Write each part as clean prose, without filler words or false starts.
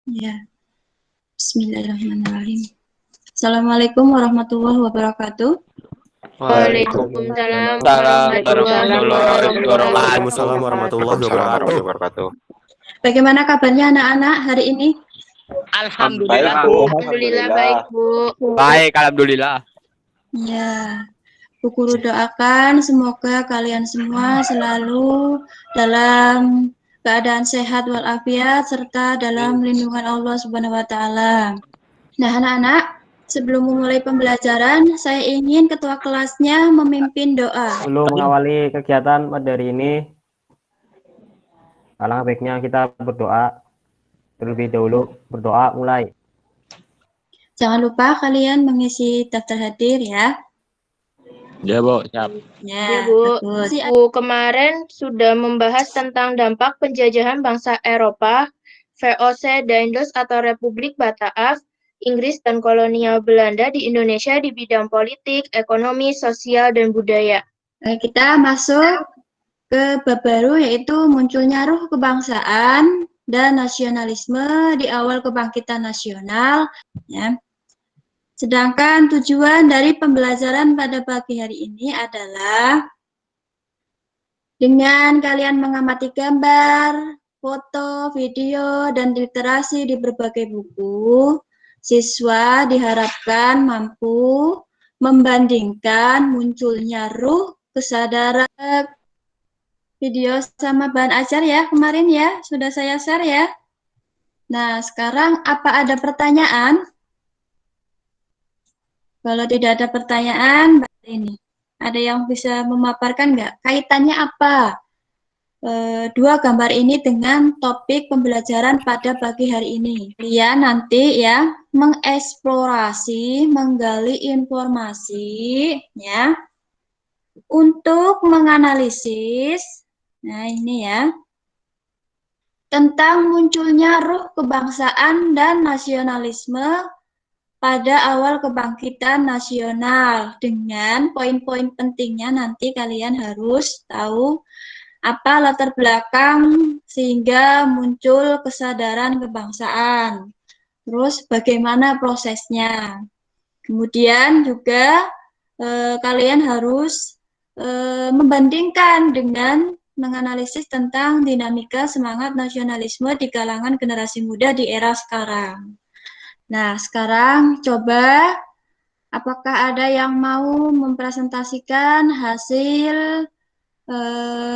Ya, Bismillahirrahmanirrahim. Assalamualaikum warahmatullahi wabarakatuh. Waalaikumsalam warahmatullahi wabarakatuh. Bagaimana kabarnya anak-anak hari ini? Alhamdulillah, Bu. Alhamdulillah baik, Bu. Baik, alhamdulillah. Ya, Bu Guru doakan semoga kalian semua selalu dalam keadaan sehat walafiat serta dalam lindungan Allah Subhanahu wa taala. Nah, anak-anak, sebelum memulai pembelajaran, saya ingin ketua kelasnya memimpin doa. Sebelum mengawali kegiatan materi ini, alangkah baiknya kita berdoa terlebih dahulu. Berdoa mulai. Jangan lupa kalian mengisi daftar hadir ya. Ya, Bu, siap. Ya, Bu. Bagus. Bu kemarin sudah membahas tentang dampak penjajahan bangsa Eropa, VOC Daendels atau Republik Bataaf, Inggris dan kolonial Belanda di Indonesia di bidang politik, ekonomi, sosial, dan budaya. Kita masuk ke bab baru yaitu munculnya ruh kebangsaan dan nasionalisme di awal kebangkitan nasional. Ya. Sedangkan tujuan dari pembelajaran pada pagi hari ini adalah dengan kalian mengamati gambar, foto, video, dan literasi di berbagai buku, siswa diharapkan mampu membandingkan munculnya ruh kesadaran. Video sama bahan ajar ya kemarin ya, sudah saya share ya. Nah, sekarang apa ada pertanyaan? Kalau tidak ada pertanyaan, ini ada yang bisa memaparkan nggak? Kaitannya apa? Dua gambar ini dengan topik pembelajaran pada pagi hari ini. Kalian nanti ya mengeksplorasi, menggali informasi ya untuk menganalisis. Nah, ini ya. Tentang munculnya ruh kebangsaan dan nasionalisme pada awal kebangkitan nasional dengan poin-poin pentingnya nanti kalian harus tahu apa latar belakang sehingga muncul kesadaran kebangsaan. Terus bagaimana prosesnya. Kemudian juga kalian harus membandingkan dengan menganalisis tentang dinamika semangat nasionalisme di kalangan generasi muda di era sekarang. Nah, sekarang coba apakah ada yang mau mempresentasikan hasil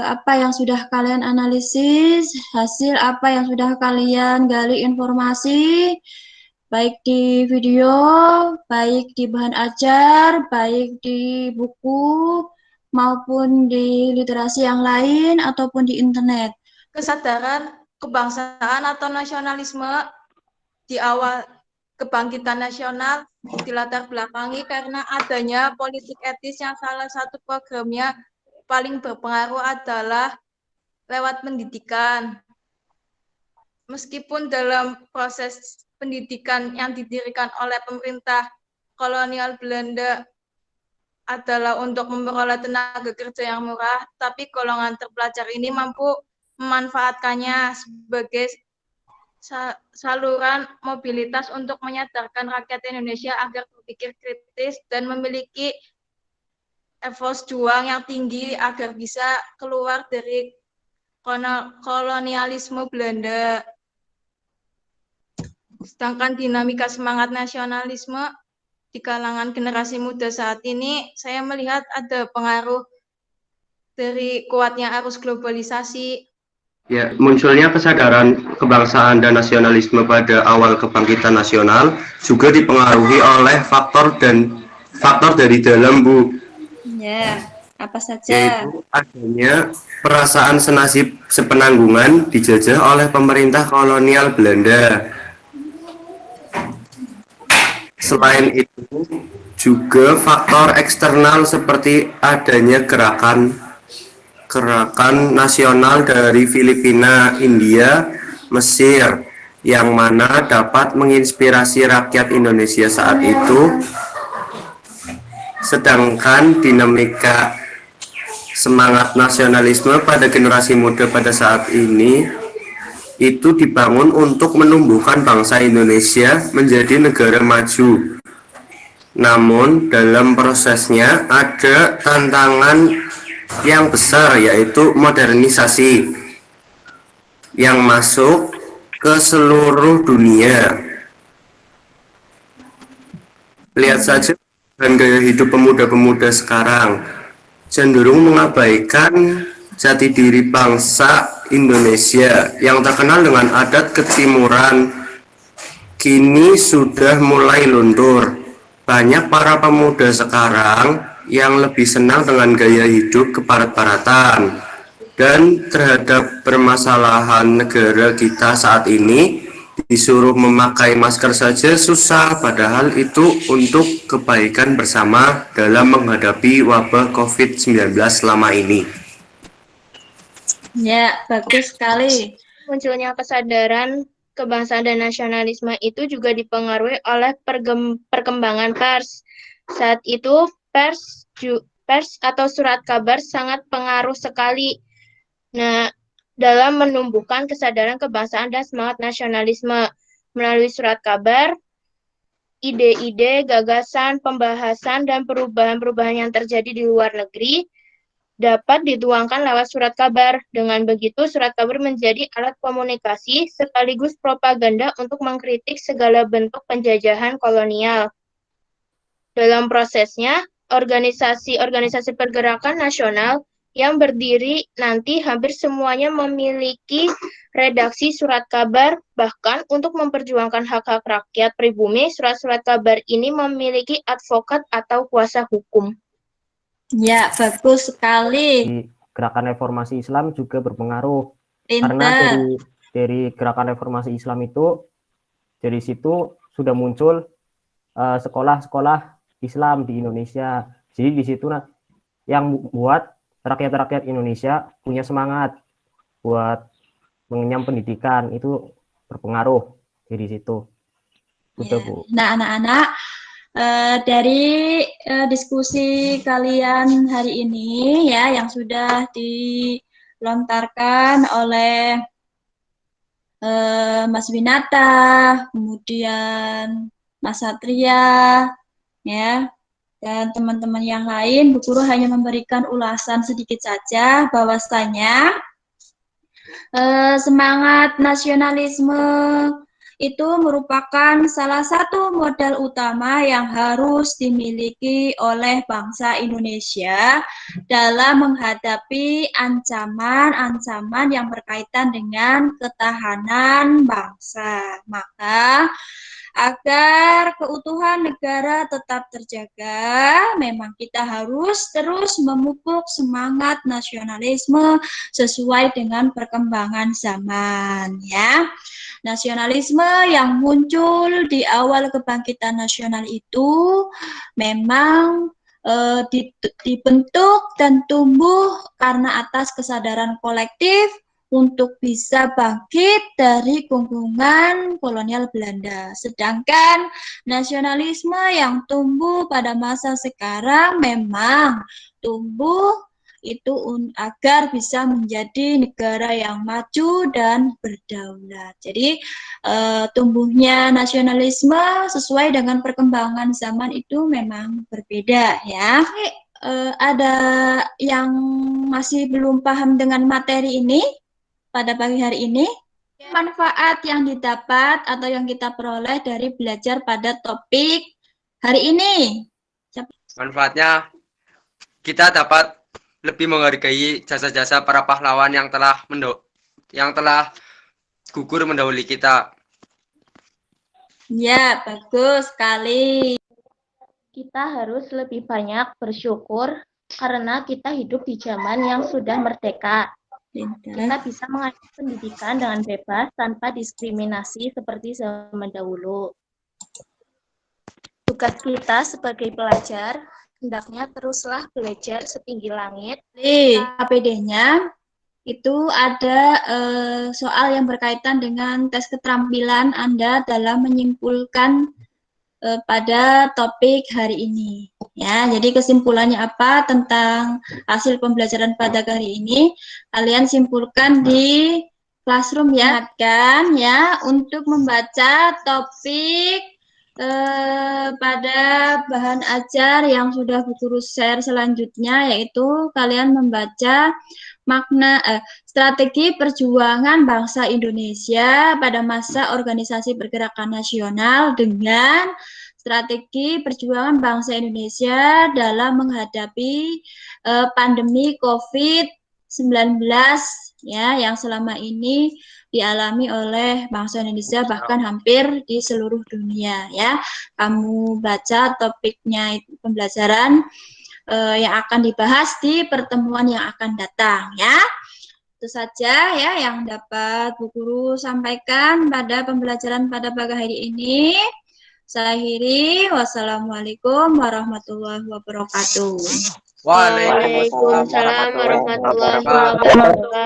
apa yang sudah kalian analisis, hasil apa yang sudah kalian gali informasi, baik di video, baik di bahan ajar, baik di buku, maupun di literasi yang lain, ataupun di internet. Kesadaran kebangsaan atau nasionalisme di awal kebangkitan nasional dilatar belakangi karena adanya politik etis yang salah satu programnya paling berpengaruh adalah lewat pendidikan. Meskipun dalam proses pendidikan yang didirikan oleh pemerintah kolonial Belanda adalah untuk memperoleh tenaga kerja yang murah, tapi golongan terpelajar ini mampu memanfaatkannya sebagai saluran mobilitas untuk menyadarkan rakyat Indonesia agar berpikir kritis dan memiliki effort juang yang tinggi agar bisa keluar dari kolonialisme Belanda. Sedangkan dinamika semangat nasionalisme di kalangan generasi muda saat ini, saya melihat ada pengaruh dari kuatnya arus globalisasi. Ya, munculnya kesadaran kebangsaan dan nasionalisme pada awal kebangkitan nasional juga dipengaruhi oleh faktor dari dalam, Bu. Ya, apa saja? Yaitu adanya perasaan senasib sepenanggungan dijajah oleh pemerintah kolonial Belanda. Selain itu, juga faktor eksternal seperti adanya gerakan nasional dari Filipina, India, Mesir, yang mana dapat menginspirasi rakyat Indonesia saat itu. Sedangkan dinamika semangat nasionalisme pada generasi muda pada saat ini itu dibangun untuk menumbuhkan bangsa Indonesia menjadi negara maju. Namun dalam prosesnya ada tantangan yang besar, yaitu modernisasi yang masuk ke seluruh dunia. Lihat saja dan gaya hidup pemuda-pemuda sekarang cenderung mengabaikan jati diri bangsa Indonesia yang terkenal dengan adat ketimuran, kini sudah mulai luntur. Banyak para pemuda sekarang yang lebih senang dengan gaya hidup kebarat-baratan, dan terhadap permasalahan negara kita saat ini, disuruh memakai masker saja susah, padahal itu untuk kebaikan bersama dalam menghadapi wabah COVID-19 selama ini. Ya, bagus sekali. Munculnya kesadaran kebangsaan dan nasionalisme itu juga dipengaruhi oleh perkembangan pers. Saat itu pers atau surat kabar sangat pengaruh sekali. Nah, dalam menumbuhkan kesadaran kebangsaan dan semangat nasionalisme melalui surat kabar, ide-ide, gagasan, pembahasan, dan perubahan-perubahan yang terjadi di luar negeri dapat dituangkan lewat surat kabar. Dengan begitu, surat kabar menjadi alat komunikasi sekaligus propaganda untuk mengkritik segala bentuk penjajahan kolonial. Dalam prosesnya, organisasi-organisasi pergerakan nasional yang berdiri nanti hampir semuanya memiliki redaksi surat kabar, bahkan untuk memperjuangkan hak-hak rakyat pribumi, surat-surat kabar ini memiliki advokat atau kuasa hukum. Ya, bagus sekali. Di gerakan reformasi Islam juga berpengaruh. Pinter. Karena dari gerakan reformasi Islam itu, dari situ sudah muncul sekolah-sekolah Islam di Indonesia. Jadi di situ yang buat rakyat-rakyat Indonesia punya semangat buat mengenyam pendidikan, itu berpengaruh dari situ. Udah, Bu. Nah, anak-anak, dari diskusi kalian hari ini ya, yang sudah dilontarkan oleh Mas Winata, kemudian Mas Satria, ya, dan teman-teman yang lain, Bu Guru hanya memberikan ulasan sedikit saja bahwasanya semangat nasionalisme itu merupakan salah satu modal utama yang harus dimiliki oleh bangsa Indonesia dalam menghadapi ancaman-ancaman yang berkaitan dengan ketahanan bangsa. Maka agar keutuhan negara tetap terjaga, memang kita harus terus memupuk semangat nasionalisme sesuai dengan perkembangan zaman, ya. Nasionalisme yang muncul di awal kebangkitan nasional itu memang dibentuk dan tumbuh karena atas kesadaran kolektif untuk bisa bangkit dari gunggungan kolonial Belanda. Sedangkan nasionalisme yang tumbuh pada masa sekarang memang tumbuh itu agar bisa menjadi negara yang maju dan berdaulat. Jadi tumbuhnya nasionalisme sesuai dengan perkembangan zaman itu memang berbeda, ya. Ada yang masih belum paham dengan materi ini pada pagi hari ini? Manfaat yang didapat atau yang kita peroleh dari belajar pada topik hari ini. Manfaatnya kita dapat lebih menghargai jasa-jasa para pahlawan yang telah gugur mendahului kita. Ya, bagus sekali. Kita harus lebih banyak bersyukur karena kita hidup di zaman yang sudah merdeka. Kita bisa mengakses pendidikan dengan bebas tanpa diskriminasi seperti zaman dahulu. Tugas kita sebagai pelajar hendaknya teruslah belajar setinggi langit. Di APD-nya itu ada soal yang berkaitan dengan tes keterampilan Anda dalam menyimpulkan pada topik hari ini. Ya, jadi kesimpulannya apa tentang hasil pembelajaran pada hari ini? Kalian simpulkan di Classroom ingatkan ya untuk membaca topik pada bahan ajar yang sudah Bu Guru share selanjutnya, yaitu kalian membaca makna strategi perjuangan bangsa Indonesia pada masa organisasi pergerakan nasional dengan strategi perjuangan bangsa Indonesia dalam menghadapi pandemi COVID-19 ya yang selama ini dialami oleh bangsa Indonesia bahkan hampir di seluruh dunia ya. Kamu baca topiknya pembelajaran yang akan dibahas di pertemuan yang akan datang ya. Itu saja ya yang dapat Bu Guru sampaikan pada pembelajaran pada pagi hari ini. Saya akhiri. Wassalamualaikum warahmatullahi wabarakatuh. Waalaikumsalam warahmatullahi wabarakatuh.